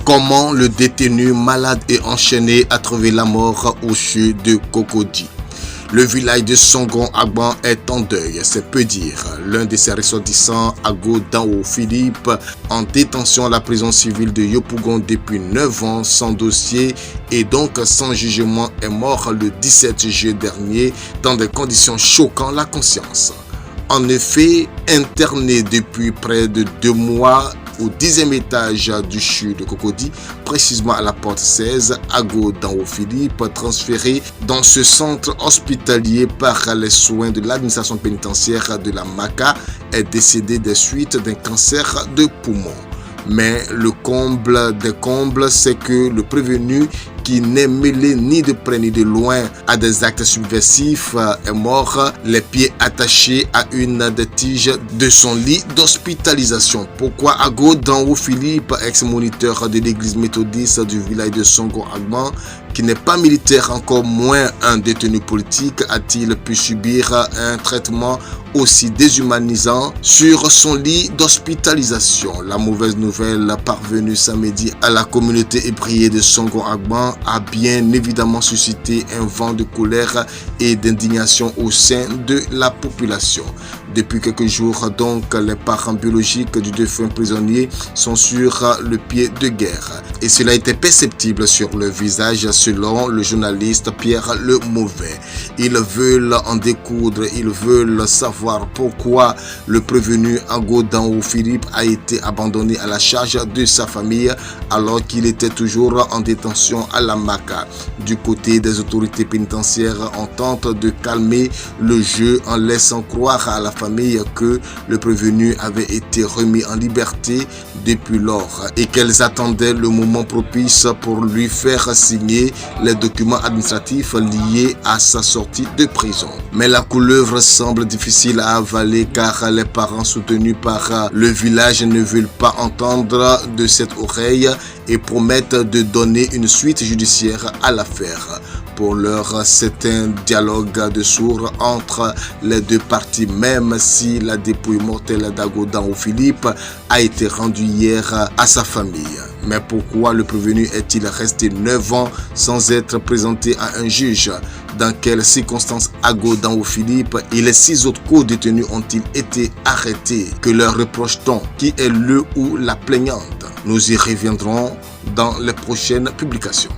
Comment le détenu malade et enchaîné a trouvé la mort au CHU de Cocody. Le village de Songon Agban est en deuil, c'est peu dire. L'un de ses ressortissants, Ago Danwo Philippe, en détention à la prison civile de Yopougon depuis 9 ans, sans dossier et donc sans jugement, est mort le 17 juillet dernier dans des conditions choquant la conscience. En effet, interné depuis près de 2 mois, au 10e étage du CHU de Cocody, précisément à la porte 16, Ago Danwo Philippe, transféré dans ce centre hospitalier par les soins de l'administration pénitentiaire de la MACA, est décédé des suites d'un cancer de poumon. Mais le comble des combles, c'est que le prévenu, qui n'est mêlé ni de près ni de loin à des actes subversifs, est mort, les pieds attachés à une des tiges de son lit d'hospitalisation. Pourquoi Ago Danwo Philippe, ex-moniteur de l'église méthodiste du village de Songon Agban, qui n'est pas militaire, encore moins un détenu politique, a-t-il pu subir un traitement aussi déshumanisant sur son lit d'hospitalisation? La mauvaise nouvelle parvenue samedi à la communauté ébriée de Songon Agban a bien évidemment suscité un vent de colère et d'indignation au sein de la population. Depuis quelques jours, donc, les parents biologiques du défunt prisonnier sont sur le pied de guerre. Et cela était perceptible sur le visage, selon le journaliste Pierre Le Mauvais. Ils veulent en découdre, ils veulent savoir pourquoi le prévenu Ago Danwo Philippe a été abandonné à la charge de sa famille alors qu'il était toujours en détention à la MACA. Du côté des autorités pénitentiaires, on tente de calmer le jeu en laissant croire à la famille que le prévenu avait été remis en liberté depuis lors et qu'elles attendaient le moment propice pour lui faire signer les documents administratifs liés à sa sortie de prison. Mais la couleuvre semble difficile à avaler car les parents soutenus par le village ne veulent pas entendre de cette oreille et promettent de donner une suite judiciaire à l'affaire. Pour l'heure, c'est un dialogue de sourds entre les deux parties, même si la dépouille mortelle d'Ago Danwo Philippe a été rendue hier à sa famille. Mais pourquoi le prévenu est-il resté 9 ans sans être présenté à un juge? Dans quelles circonstances Ago Danwo Philippe et les 6 autres co-détenus ont-ils été arrêtés? Que leur reproche-t-on? Qui est le ou la plaignante? Nous y reviendrons dans les prochaines publications.